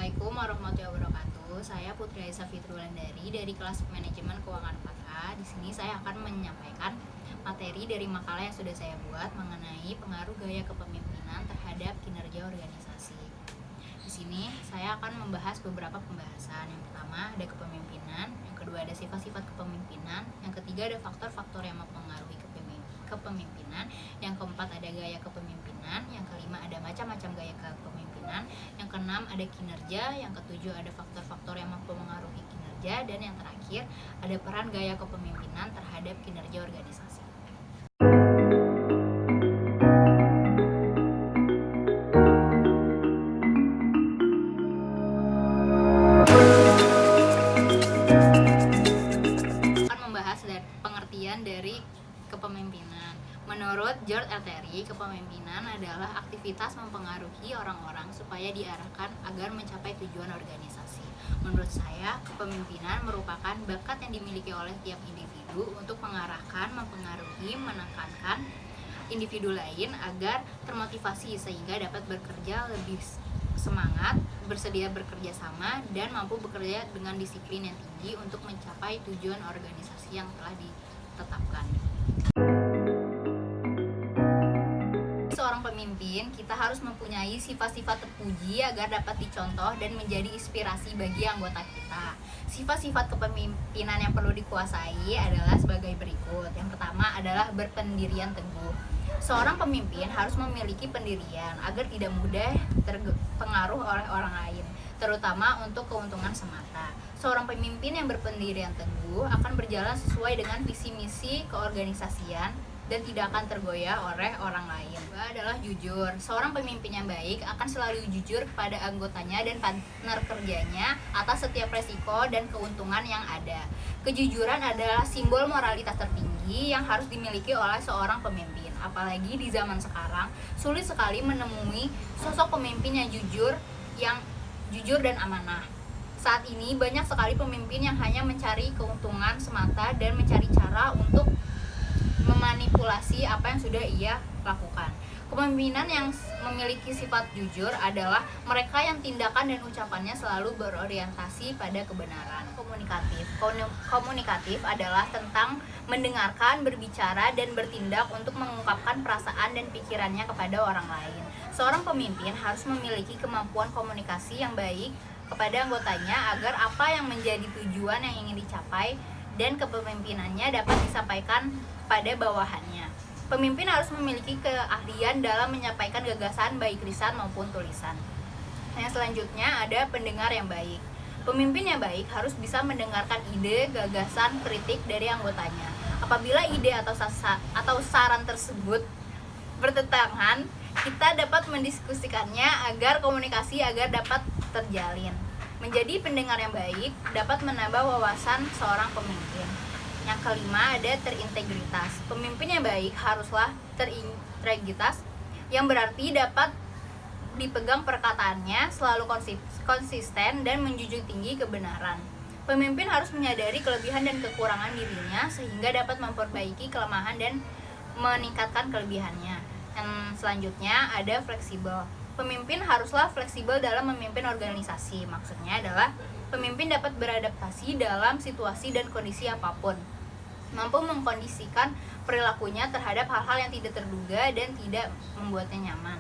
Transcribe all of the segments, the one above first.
Assalamualaikum warahmatullahi wabarakatuh. Saya Putri Aisyah Fitrulandari dari kelas Manajemen Keuangan 4A. Di sini saya akan menyampaikan materi dari makalah yang sudah saya buat mengenai pengaruh gaya kepemimpinan terhadap kinerja organisasi. Di sini saya akan membahas beberapa pembahasan. Yang pertama ada kepemimpinan, yang kedua ada sifat-sifat kepemimpinan, yang ketiga ada faktor-faktor yang mempengaruhi kepemimpinan, yang keempat ada gaya kepemimpinan, yang kelima ada macam-macam gaya kepemimpinan, yang keenam ada kinerja, yang ketujuh ada faktor-faktor yang mempengaruhi kinerja, dan yang terakhir ada peran gaya kepemimpinan terhadap kinerja organisasi. Akan membahas pengertian dari kepemimpinan. Menurut George L. Terry, kepemimpinan adalah aktivitas mempengaruhi orang-orang supaya diarahkan agar mencapai tujuan organisasi. Menurut saya, kepemimpinan merupakan bakat yang dimiliki oleh tiap individu untuk mengarahkan, mempengaruhi, menekankan individu lain agar termotivasi sehingga dapat bekerja lebih semangat, bersedia bekerja sama, dan mampu bekerja dengan disiplin yang tinggi untuk mencapai tujuan organisasi yang telah ditetapkan. Seorang pemimpin, kita harus mempunyai sifat-sifat terpuji agar dapat dicontoh dan menjadi inspirasi bagi anggota kita. Sifat-sifat kepemimpinan yang perlu dikuasai adalah sebagai berikut. Yang pertama adalah berpendirian teguh. Seorang pemimpin harus memiliki pendirian agar tidak mudah terpengaruh oleh orang lain, terutama untuk keuntungan semata. Seorang pemimpin yang berpendirian teguh akan berjalan sesuai dengan visi misi keorganisasian dan tidak akan tergoyah oleh orang lain. Kedua adalah jujur. Seorang pemimpin yang baik akan selalu jujur kepada anggotanya dan partner kerjanya atas setiap resiko dan keuntungan yang ada. Kejujuran adalah simbol moralitas tertinggi yang harus dimiliki oleh seorang pemimpin. Apalagi di zaman sekarang, sulit sekali menemui sosok pemimpin yang jujur dan amanah. Saat ini banyak sekali pemimpin yang hanya mencari keuntungan semata dan mencari cara untuk memanipulasi apa yang sudah ia lakukan. Kepemimpinan yang memiliki sifat jujur adalah mereka yang tindakan dan ucapannya selalu berorientasi pada kebenaran. Komunikatif adalah tentang mendengarkan, berbicara, dan bertindak untuk mengungkapkan perasaan dan pikirannya kepada orang lain. Seorang pemimpin harus memiliki kemampuan komunikasi yang baik kepada anggotanya agar apa yang menjadi tujuan yang ingin dicapai dan kepemimpinannya dapat disampaikan pada bawahannya. Pemimpin harus memiliki keahlian dalam menyampaikan gagasan baik lisan maupun tulisan. Yang selanjutnya ada pendengar yang baik. Pemimpin yang baik harus bisa mendengarkan ide, gagasan, kritik dari anggotanya. Apabila ide atau saran tersebut bertentangan, kita dapat mendiskusikannya agar komunikasi dapat terjalin. Menjadi pendengar yang baik dapat menambah wawasan seorang pemimpin. Yang kelima ada terintegritas. Pemimpin yang baik haruslah terintegritas, yang berarti dapat dipegang perkataannya, selalu konsisten dan menjunjung tinggi kebenaran. Pemimpin harus menyadari kelebihan dan kekurangan dirinya sehingga dapat memperbaiki kelemahan dan meningkatkan kelebihannya. Yang selanjutnya ada fleksibel. Pemimpin haruslah fleksibel dalam memimpin organisasi. Maksudnya adalah pemimpin dapat beradaptasi dalam situasi dan kondisi apapun, mampu mengkondisikan perilakunya terhadap hal-hal yang tidak terduga dan tidak membuatnya nyaman.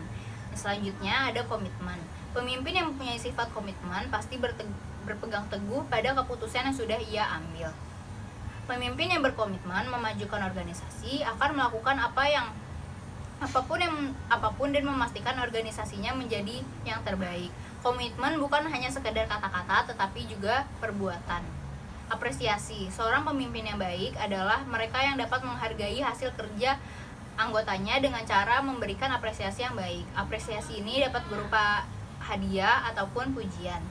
Selanjutnya ada komitmen. Pemimpin yang mempunyai sifat komitmen pasti berpegang teguh pada keputusan yang sudah ia ambil. Pemimpin yang berkomitmen memajukan organisasi akan melakukan apapun dan memastikan organisasinya menjadi yang terbaik. Komitmen bukan hanya sekedar kata-kata tetapi juga perbuatan. Apresiasi. Seorang pemimpin yang baik adalah mereka yang dapat menghargai hasil kerja anggotanya dengan cara memberikan apresiasi yang baik. Apresiasi ini dapat berupa hadiah ataupun pujian.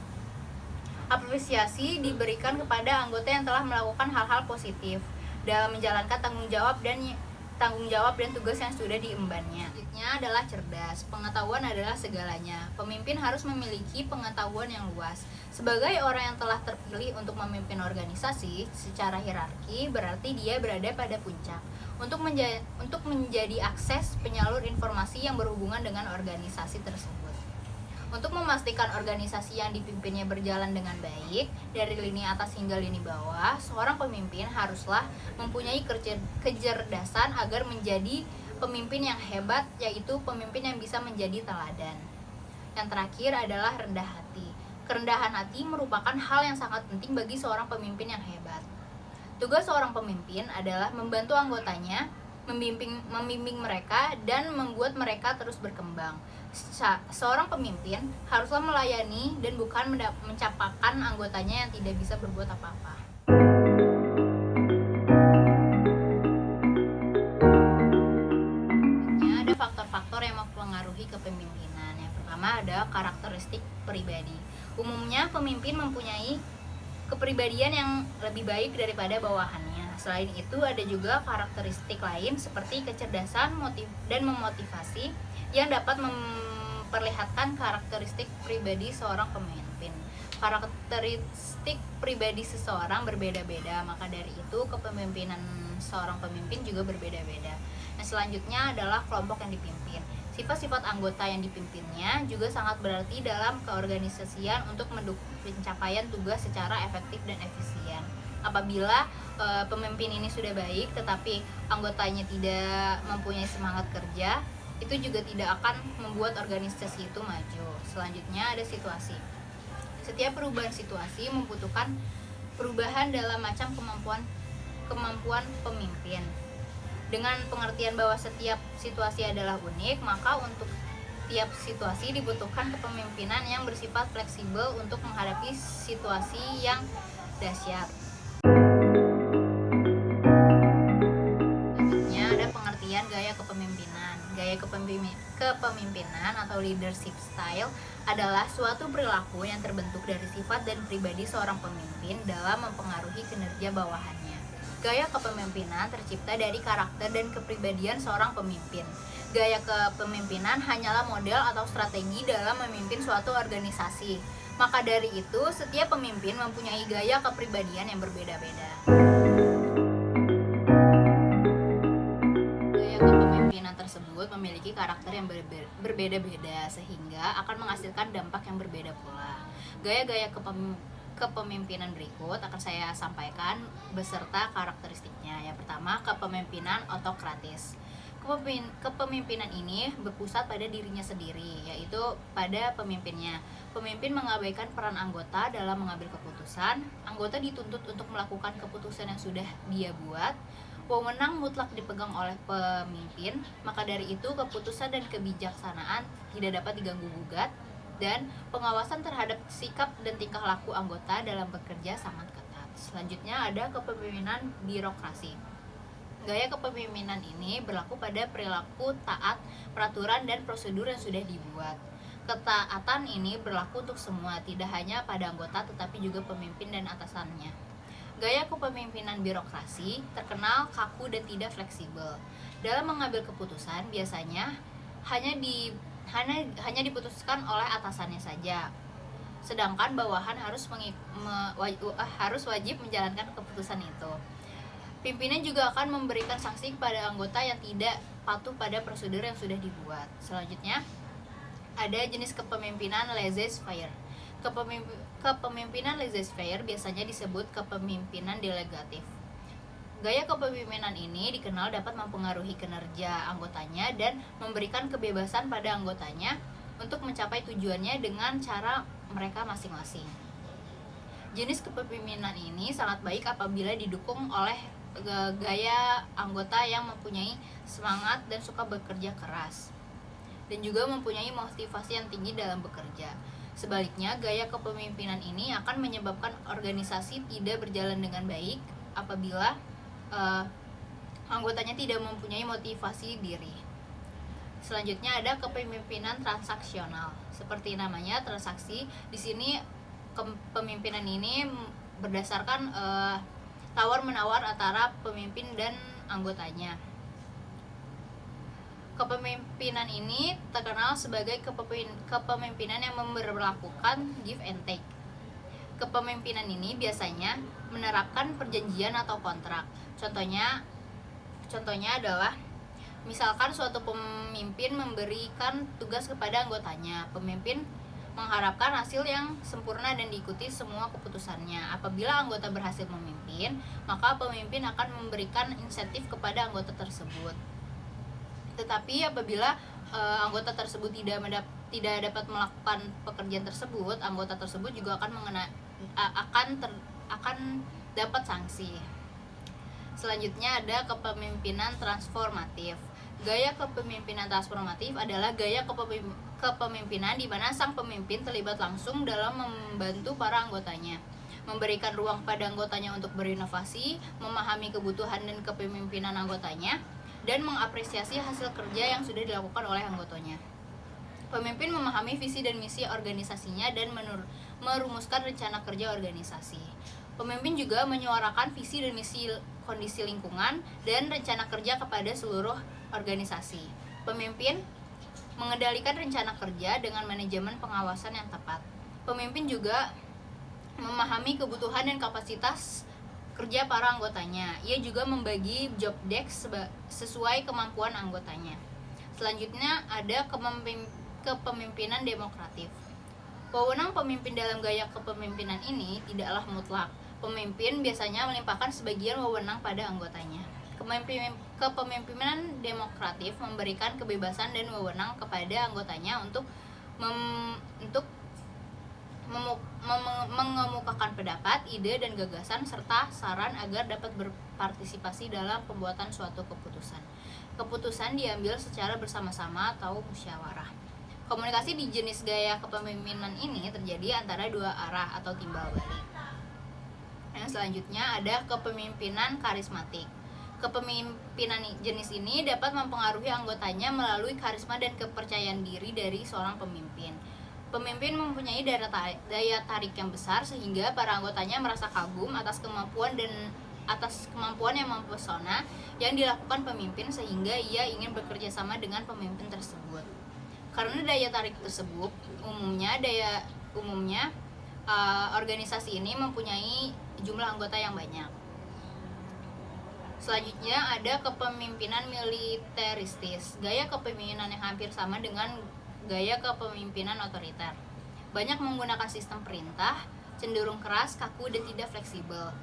Apresiasi diberikan kepada anggota yang telah melakukan hal-hal positif dalam menjalankan tanggung jawab dan tugas yang sudah diembannya. Selanjutnya adalah cerdas. Pengetahuan adalah segalanya. Pemimpin harus memiliki pengetahuan yang luas. Sebagai orang yang telah terpilih untuk memimpin organisasi secara hierarki, berarti dia berada pada puncak. Untuk menjadi akses penyalur informasi yang berhubungan dengan organisasi tersebut. Untuk memastikan organisasi yang dipimpinnya berjalan dengan baik dari lini atas hingga lini bawah, seorang pemimpin haruslah mempunyai kecerdasan agar menjadi pemimpin yang hebat, yaitu pemimpin yang bisa menjadi teladan. Yang terakhir adalah rendah hati. Kerendahan hati merupakan hal yang sangat penting bagi seorang pemimpin yang hebat. Tugas seorang pemimpin adalah membantu anggotanya, membimbing mereka, dan membuat mereka terus berkembang. Seorang pemimpin haruslah melayani dan bukan mencapakan anggotanya yang tidak bisa berbuat apa-apa. Ada faktor-faktor yang mempengaruhi kepemimpinan. Yang pertama ada karakteristik pribadi. Umumnya pemimpin mempunyai kepribadian yang lebih baik daripada bawahannya. Selain itu ada juga karakteristik lain seperti kecerdasan, dan memotivasi yang dapat memperlihatkan karakteristik pribadi seorang pemimpin. Karakteristik pribadi seseorang berbeda-beda, maka dari itu kepemimpinan seorang pemimpin juga berbeda-beda. Nah, selanjutnya adalah kelompok yang dipimpin. Sifat-sifat anggota yang dipimpinnya juga sangat berarti dalam keorganisasian untuk mendukung pencapaian tugas secara efektif dan efisien. Apabila pemimpin ini sudah baik tetapi anggotanya tidak mempunyai semangat kerja, itu juga tidak akan membuat organisasi itu maju. Selanjutnya ada situasi. Setiap perubahan situasi membutuhkan perubahan dalam macam kemampuan pemimpin. Dengan pengertian bahwa setiap situasi adalah unik, maka untuk tiap situasi dibutuhkan kepemimpinan yang bersifat fleksibel untuk menghadapi situasi yang dahsyat. Selanjutnya ada pengertian gaya kepemimpinan. Gaya kepemimpinan atau leadership style adalah suatu perilaku yang terbentuk dari sifat dan pribadi seorang pemimpin dalam mempengaruhi kinerja bawahannya. Gaya kepemimpinan tercipta dari karakter dan kepribadian seorang pemimpin. Gaya kepemimpinan hanyalah model atau strategi dalam memimpin suatu organisasi. Maka dari itu, setiap pemimpin mempunyai gaya kepribadian yang berbeda-beda. Gaya kepemimpinan tersebut memiliki karakter yang berbeda-beda sehingga akan menghasilkan dampak yang berbeda pula. Gaya-gaya kepemimpinan berikut akan saya sampaikan beserta karakteristiknya. Yang pertama, kepemimpinan autokratis. Kepemimpinan ini berpusat pada dirinya sendiri, yaitu pada pemimpinnya. Pemimpin mengabaikan peran anggota dalam mengambil keputusan. Anggota dituntut untuk melakukan keputusan yang sudah dia buat. Wewenang mutlak dipegang oleh pemimpin, maka dari itu keputusan dan kebijaksanaan tidak dapat diganggu-gugat, dan pengawasan terhadap sikap dan tingkah laku anggota dalam bekerja sangat ketat. Selanjutnya ada kepemimpinan birokrasi. Gaya kepemimpinan ini berlaku pada perilaku taat peraturan dan prosedur yang sudah dibuat. Ketaatan ini berlaku untuk semua, tidak hanya pada anggota tetapi juga pemimpin dan atasannya. Gaya kepemimpinan birokrasi terkenal kaku dan tidak fleksibel. Dalam mengambil keputusan biasanya hanya diputuskan oleh atasannya saja, sedangkan bawahan harus wajib menjalankan keputusan itu. Pimpinan juga akan memberikan sanksi kepada anggota yang tidak patuh pada prosedur yang sudah dibuat. Selanjutnya ada jenis kepemimpinan laissez-faire. Kepemimpinan laissez-faire biasanya disebut kepemimpinan delegatif. Gaya kepemimpinan ini dikenal dapat mempengaruhi kinerja anggotanya dan memberikan kebebasan pada anggotanya untuk mencapai tujuannya dengan cara mereka masing-masing. Jenis kepemimpinan ini sangat baik apabila didukung oleh gaya anggota yang mempunyai semangat dan suka bekerja keras, dan juga mempunyai motivasi yang tinggi dalam bekerja. Sebaliknya, gaya kepemimpinan ini akan menyebabkan organisasi tidak berjalan dengan baik apabila anggotanya tidak mempunyai motivasi diri. Selanjutnya ada kepemimpinan transaksional. Seperti namanya, transaksi. Di sini kepemimpinan ini berdasarkan tawar-menawar antara pemimpin dan anggotanya. Kepemimpinan ini terkenal sebagai kepemimpinan yang memberlakukan give and take. Kepemimpinan ini biasanya menerapkan perjanjian atau kontrak. Contohnya adalah misalkan suatu pemimpin memberikan tugas kepada anggotanya. Pemimpin mengharapkan hasil yang sempurna dan diikuti semua keputusannya. Apabila anggota berhasil memimpin, maka pemimpin akan memberikan insentif kepada anggota tersebut. Tetapi apabila anggota tersebut tidak dapat melakukan pekerjaan tersebut, anggota tersebut juga akan dapat sanksi. Selanjutnya ada kepemimpinan transformatif. Gaya kepemimpinan transformatif adalah gaya kepemimpinan di mana sang pemimpin terlibat langsung dalam membantu para anggotanya, memberikan ruang pada anggotanya untuk berinovasi, memahami kebutuhan dan kepemimpinan anggotanya, dan mengapresiasi hasil kerja yang sudah dilakukan oleh anggotanya. Pemimpin memahami visi dan misi organisasinya dan merumuskan rencana kerja organisasi. Pemimpin juga menyuarakan visi dan misi kondisi lingkungan dan rencana kerja kepada seluruh organisasi. Pemimpin mengendalikan rencana kerja dengan manajemen pengawasan yang tepat. Pemimpin juga memahami kebutuhan dan kapasitas kerja para anggotanya. Ia juga membagi job desk sesuai kemampuan anggotanya. Selanjutnya ada kepemimpinan demokratif. Wewenang pemimpin dalam gaya kepemimpinan ini tidaklah mutlak. Pemimpin biasanya melimpahkan sebagian wewenang pada anggotanya. Kepemimpinan demokratif memberikan kebebasan dan wewenang kepada anggotanya untuk mengemukakan pendapat, ide, dan gagasan serta saran agar dapat berpartisipasi dalam pembuatan suatu keputusan. Keputusan diambil secara bersama-sama atau musyawarah. Komunikasi di jenis gaya kepemimpinan ini terjadi antara dua arah atau timbal balik. Yang selanjutnya ada kepemimpinan karismatik. Kepemimpinan jenis ini dapat mempengaruhi anggotanya melalui karisma dan kepercayaan diri dari seorang pemimpin. Pemimpin mempunyai daya tarik yang besar sehingga para anggotanya merasa kagum atas kemampuan yang mempesona yang dilakukan pemimpin sehingga ia ingin bekerja sama dengan pemimpin tersebut. Karena daya tarik tersebut, umumnya organisasi ini mempunyai jumlah anggota yang banyak. Selanjutnya ada kepemimpinan militeristis. Gaya kepemimpinan yang hampir sama dengan gaya kepemimpinan otoriter. Banyak menggunakan sistem perintah, cenderung keras, kaku, dan tidak fleksibel.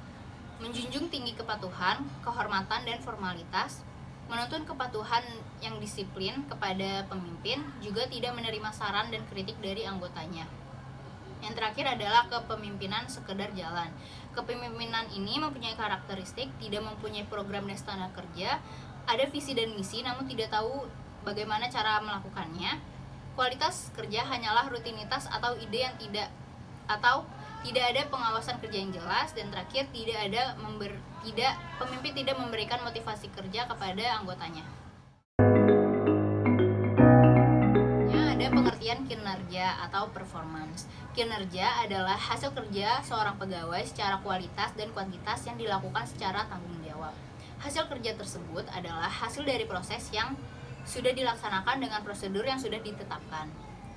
Menjunjung tinggi kepatuhan, kehormatan, dan formalitas. Menuntun kepatuhan yang disiplin kepada pemimpin, juga tidak menerima saran dan kritik dari anggotanya. Yang terakhir adalah kepemimpinan sekedar jalan. Kepemimpinan ini mempunyai karakteristik tidak mempunyai program dan standar kerja, ada visi dan misi namun tidak tahu bagaimana cara melakukannya. Kualitas kerja hanyalah rutinitas atau ide yang tidak ada pengawasan kerja yang jelas, dan terakhir pemimpin tidak memberikan motivasi kerja kepada anggotanya. Pengertian kinerja atau performance. Kinerja adalah hasil kerja seorang pegawai secara kualitas dan kuantitas yang dilakukan secara tanggung jawab. Hasil kerja tersebut adalah hasil dari proses yang sudah dilaksanakan dengan prosedur yang sudah ditetapkan.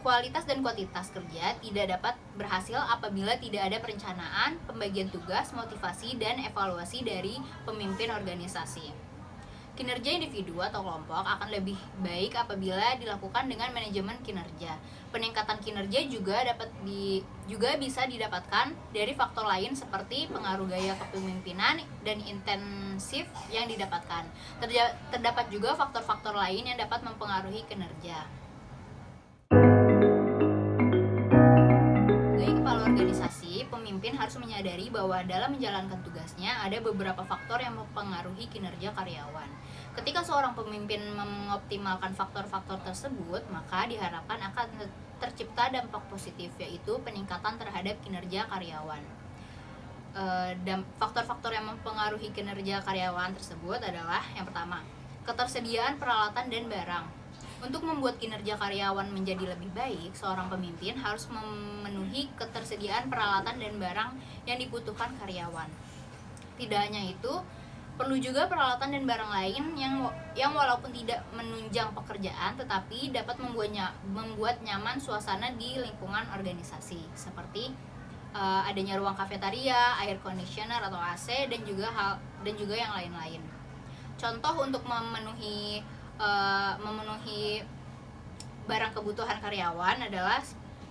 Kualitas dan kuantitas kerja tidak dapat berhasil apabila tidak ada perencanaan, pembagian tugas, motivasi, dan evaluasi dari pemimpin organisasi. Kinerja individu atau kelompok akan lebih baik apabila dilakukan dengan manajemen kinerja. Peningkatan kinerja juga bisa didapatkan dari faktor lain seperti pengaruh gaya kepemimpinan dan intensif yang didapatkan. Terdapat juga faktor-faktor lain yang dapat mempengaruhi kinerja. Sebagai kepala organisasi, pemimpin harus menyadari bahwa dalam menjalankan tugasnya ada beberapa faktor yang mempengaruhi kinerja karyawan. Ketika seorang pemimpin mengoptimalkan faktor-faktor tersebut, maka diharapkan akan tercipta dampak positif, yaitu peningkatan terhadap kinerja karyawan. Faktor-faktor yang mempengaruhi kinerja karyawan tersebut adalah yang pertama, ketersediaan peralatan dan barang. Untuk membuat kinerja karyawan menjadi lebih baik, seorang pemimpin harus memenuhi ketersediaan peralatan dan barang yang dibutuhkan karyawan. Tidak hanya itu, perlu juga peralatan dan barang lain yang walaupun tidak menunjang pekerjaan tetapi dapat membuat nyaman suasana di lingkungan organisasi, seperti adanya ruang kafetaria, air conditioner atau AC, dan juga yang lain-lain. Contoh untuk memenuhi barang kebutuhan karyawan adalah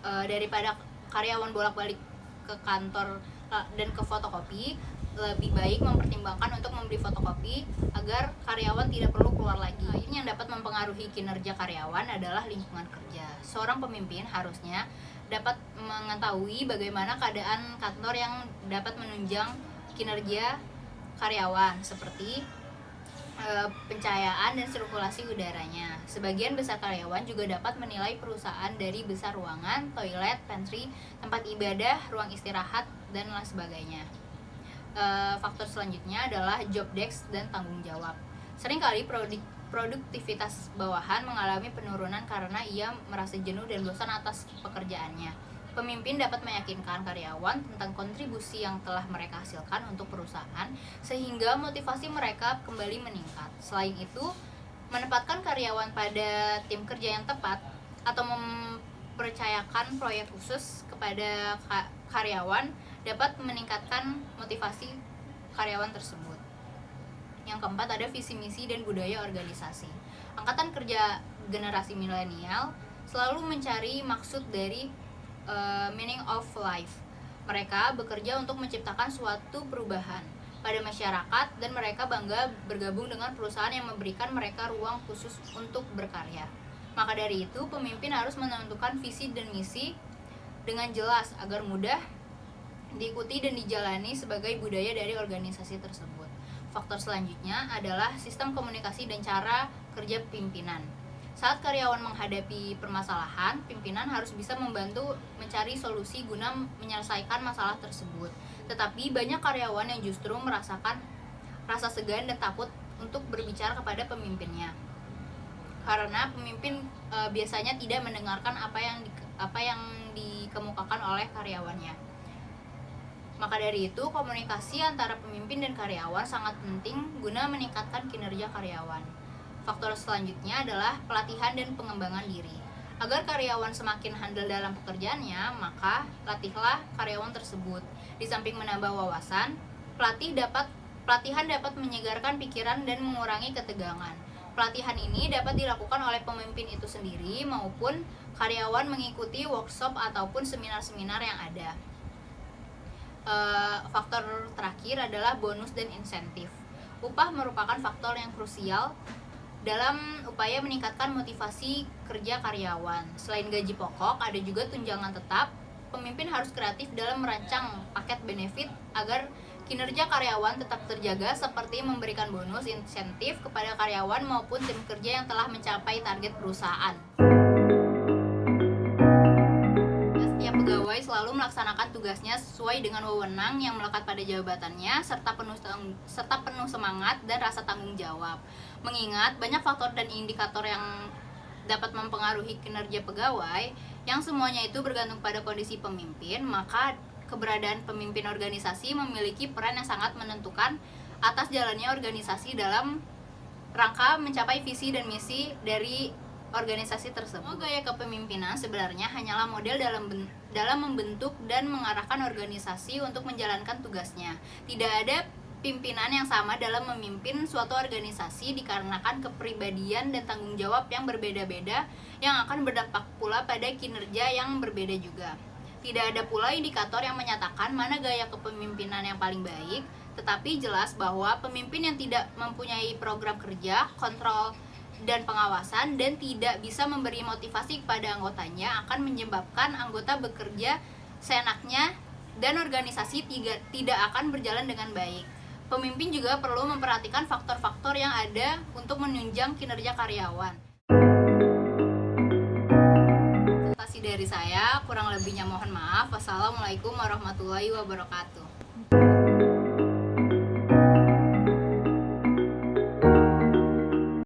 daripada karyawan bolak-balik ke kantor dan ke fotokopi, lebih baik mempertimbangkan untuk membeli fotokopi agar karyawan tidak perlu keluar lagi. Ini yang dapat mempengaruhi kinerja karyawan adalah lingkungan kerja. Seorang pemimpin harusnya dapat mengetahui bagaimana keadaan kantor yang dapat menunjang kinerja karyawan, seperti pencahayaan dan sirkulasi udaranya. Sebagian besar karyawan juga dapat menilai perusahaan dari besar ruangan, toilet, pantry, tempat ibadah, ruang istirahat, dan lain sebagainya. Faktor selanjutnya adalah job desk dan tanggung jawab. Seringkali produktivitas bawahan mengalami penurunan karena ia merasa jenuh dan bosan atas pekerjaannya. Pemimpin dapat meyakinkan karyawan tentang kontribusi yang telah mereka hasilkan untuk perusahaan sehingga motivasi mereka kembali meningkat. Selain itu, menempatkan karyawan pada tim kerja yang tepat atau mempercayakan proyek khusus kepada karyawan dapat meningkatkan motivasi karyawan tersebut. Yang keempat ada visi misi dan budaya organisasi. Angkatan kerja generasi milenial selalu mencari maksud dari meaning of life. Mereka bekerja untuk menciptakan suatu perubahan pada masyarakat dan mereka bangga bergabung dengan perusahaan yang memberikan mereka ruang khusus untuk berkarya. Maka dari itu, pemimpin harus menentukan visi dan misi dengan jelas agar mudah diikuti dan dijalani sebagai budaya dari organisasi tersebut. Faktor selanjutnya adalah sistem komunikasi dan cara kerja pimpinan. Saat karyawan menghadapi permasalahan, pimpinan harus bisa membantu mencari solusi guna menyelesaikan masalah tersebut. Tetapi banyak karyawan yang justru merasakan rasa segan dan takut untuk berbicara kepada pemimpinnya. Karena pemimpin biasanya tidak mendengarkan apa yang dikemukakan oleh karyawannya. Maka dari itu, komunikasi antara pemimpin dan karyawan sangat penting guna meningkatkan kinerja karyawan. Faktor selanjutnya adalah pelatihan dan pengembangan diri. Agar karyawan semakin handal dalam pekerjaannya, maka latihlah karyawan tersebut. Di samping menambah wawasan, pelatihan dapat menyegarkan pikiran dan mengurangi ketegangan. Pelatihan ini dapat dilakukan oleh pemimpin itu sendiri maupun karyawan mengikuti workshop ataupun seminar-seminar yang ada. Faktor terakhir adalah bonus dan insentif. Upah merupakan faktor yang krusial dalam upaya meningkatkan motivasi kerja karyawan. Selain gaji pokok, ada juga tunjangan tetap. Pemimpin harus kreatif dalam merancang paket benefit agar kinerja karyawan tetap terjaga, seperti memberikan bonus insentif kepada karyawan maupun tim kerja yang telah mencapai target perusahaan. Setiap pegawai selalu melaksanakan tugasnya sesuai dengan wewenang yang melekat pada jabatannya serta penuh semangat dan rasa tanggung jawab. Mengingat banyak faktor dan indikator yang dapat mempengaruhi kinerja pegawai, yang semuanya itu bergantung pada kondisi pemimpin, maka keberadaan pemimpin organisasi memiliki peran yang sangat menentukan atas jalannya organisasi dalam rangka mencapai visi dan misi dari organisasi tersebut. Gaya kepemimpinan sebenarnya hanyalah model dalam membentuk dan mengarahkan organisasi untuk menjalankan tugasnya. Tidak ada pimpinan yang sama dalam memimpin suatu organisasi dikarenakan kepribadian dan tanggung jawab yang berbeda-beda yang akan berdampak pula pada kinerja yang berbeda juga. Tidak ada pula indikator yang menyatakan mana gaya kepemimpinan yang paling baik, tetapi jelas bahwa pemimpin yang tidak mempunyai program kerja, kontrol, dan pengawasan dan tidak bisa memberi motivasi kepada anggotanya akan menyebabkan anggota bekerja seenaknya dan organisasi tidak akan berjalan dengan baik. Pemimpin juga perlu memperhatikan faktor-faktor yang ada untuk menunjang kinerja karyawan. Presentasi dari saya, kurang lebihnya mohon maaf. Wassalamualaikum warahmatullahi wabarakatuh.